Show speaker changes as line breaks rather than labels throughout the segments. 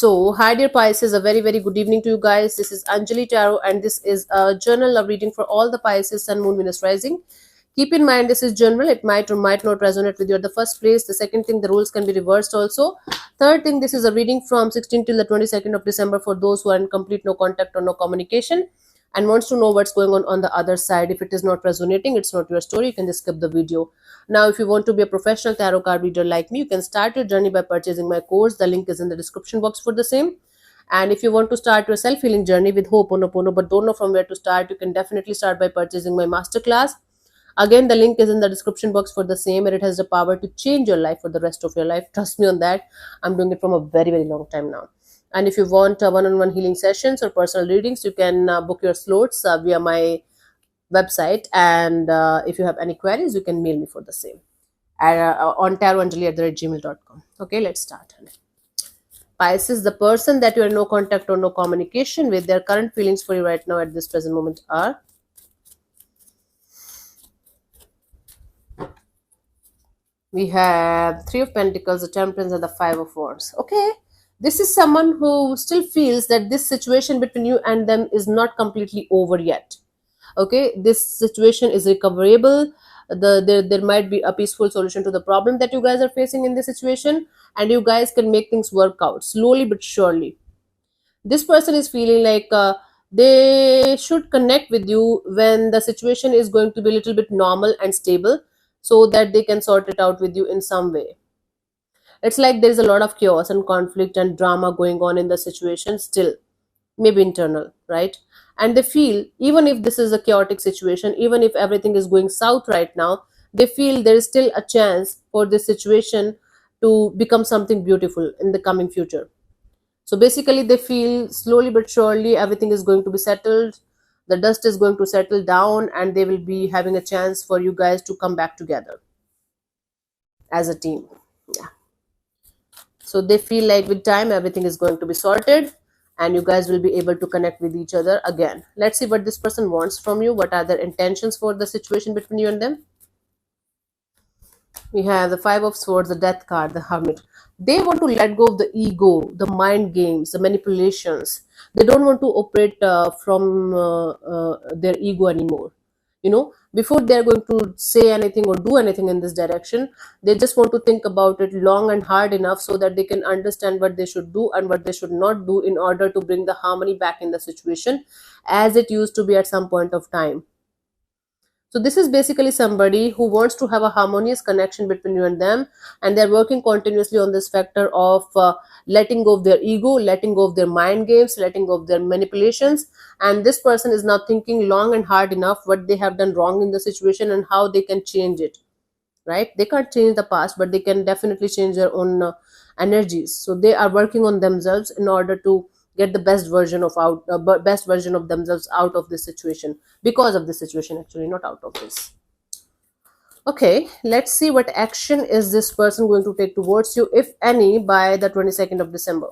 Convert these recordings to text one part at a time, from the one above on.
Hi dear Pisces, a very good evening to you guys. This is Anjali Tarot, and this is a journal of reading for all the Pisces, Sun, Moon, Venus, Rising. Keep in mind this is general; it might or might not resonate with you at the first place. The second thing, the rules can be reversed also. Third thing, this is a reading from 16th till the 22nd of December for those who are in complete no contact or no communication and wants to know what's going on the other side. If it is not resonating, it's not your story. You can just skip the video. Now, if you want to be a professional tarot card reader like me, you can start your journey by purchasing my course. The link is in the description box for the same. And if you want to start your self-healing journey with Ho'oponopono but don't know from where to start, you can definitely start by purchasing my masterclass. Again, the link is in the description box for the same, and it has the power to change your life for the rest of your life. Trust me on that. I'm doing it from a very long time now. And if you want one-on-one healing sessions or personal readings, you can book your slots via my website. And if you have any queries, you can mail me for the same on tarotanjali@gmail.com. Okay, let's start. Pisces, the person that you are in no contact or no communication with, their current feelings for you right now at this present moment are: we have Three of Pentacles, the Temperance, and the Five of Wands. Okay, this is someone who still feels that this situation between you and them is not completely over yet. Okay, this situation is recoverable. There might be a peaceful solution to the problem that you guys are facing in this situation, and you guys can make things work out slowly but surely. This person is feeling like they should connect with you when the situation is going to be a little bit normal and stable, so that they can sort it out with you in some way. It's like there's a lot of chaos and conflict and drama going on in the situation still, maybe internal, right? And they feel, even if this is a chaotic situation, even if everything is going south right now, they feel there is still a chance for this situation to become something beautiful in the coming future. So basically, they feel slowly but surely everything is going to be settled, the dust is going to settle down, and they will be having a chance for you guys to come back together as a team. Yeah. So they feel like with time everything is going to be sorted and you guys will be able to connect with each other again. Let's see what this person wants from you. What are their intentions for the situation between you and them? We have the Five of Swords, the Death card, the Hermit. They want to let go of the ego, the mind games, the manipulations. They don't want to operate from their ego anymore. Before they're going to say anything or do anything in this direction, they just want to think about it long and hard enough so that they can understand what they should do and what they should not do in order to bring the harmony back in the situation as it used to be at some point of time. So this is basically somebody who wants to have a harmonious connection between you and them, and they're working continuously on this factor of letting go of their ego, letting go of their mind games, letting go of their manipulations. And this person is now thinking long and hard enough what they have done wrong in the situation and how they can change it. Right? They can't change the past, but they can definitely change their own energies. So they are working on themselves in order to get the best version of themselves out of this situation, because of this situation, actually, not out of this. Okay, let's see what action is this person going to take towards you, if any, by the 22nd of December.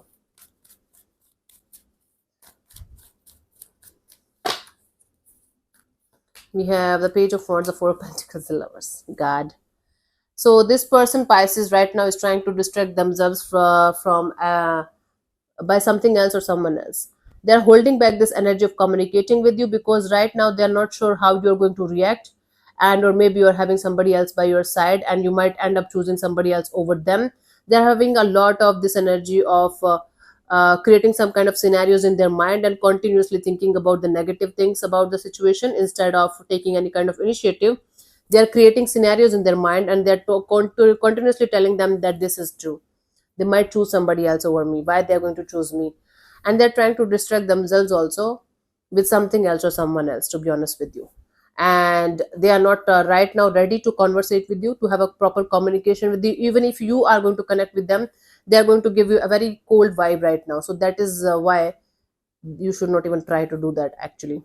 We have the Page of Wands, the Four of Pentacles, the Lovers. God. So this person, Pisces, right now is trying to distract themselves from by something else or someone else. They're holding back this energy of communicating with you because right now they're not sure how you're going to react, and or maybe you're having somebody else by your side and you might end up choosing somebody else over them. They're having a lot of this energy of creating some kind of scenarios in their mind and continuously thinking about the negative things about the situation instead of taking any kind of initiative. They're creating scenarios in their mind and they're continuously telling them that this is true. They might choose somebody else over me. Why they're going to choose me? And they're trying to distract themselves also with something else or someone else, to be honest with you. And they are not right now ready to conversate with you, to have a proper communication with you. Even if you are going to connect with them, they're going to give you a very cold vibe right now. So that is why you should not even try to do that, actually.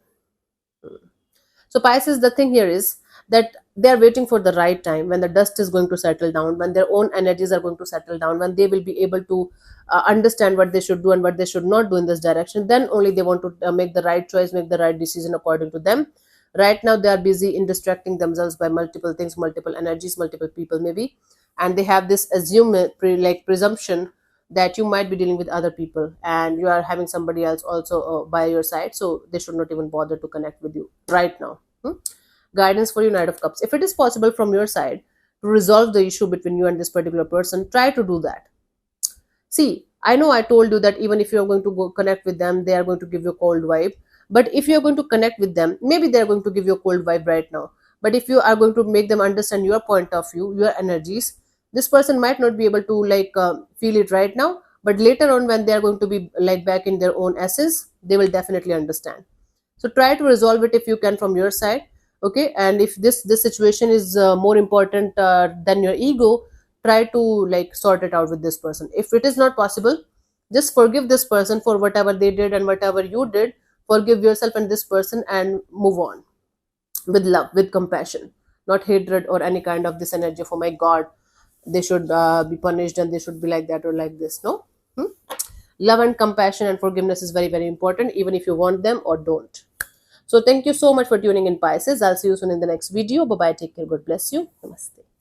So Pisces, the thing here is that they are waiting for the right time, when the dust is going to settle down, when their own energies are going to settle down, when they will be able to understand what they should do and what they should not do in this direction. Then only they want to make the right choice, make the right decision according to them. Right now they are busy in distracting themselves by multiple things, multiple energies, multiple people maybe, and they have this presumption that you might be dealing with other people and you are having somebody else also by your side, so they should not even bother to connect with you right now. Guidance for you, Knight of Cups. If it is possible from your side to resolve the issue between you and this particular person, try to do that. See, I know I told you that even if you're going to go connect with them, they are going to give you a cold vibe. But if you're going to connect with them, maybe they're going to give you a cold vibe right now. But if you are going to make them understand your point of view, your energies, this person might not be able to feel it right now. But later on, when they are going to be like back in their own essence, they will definitely understand. So try to resolve it if you can from your side. Okay, and if this situation is more important than your ego, try to like sort it out with this person. If it is not possible, just forgive this person for whatever they did and whatever you did. Forgive yourself and this person and move on with love, with compassion, not hatred or any kind of this energy of, oh my god, they should be punished and they should be like that or like this. No. Hmm? Love and compassion and forgiveness is very, very important, even if you want them or don't. So thank you so much for tuning in, Pisces. I'll see you soon in the next video. Bye bye, take care, God bless you, namaste.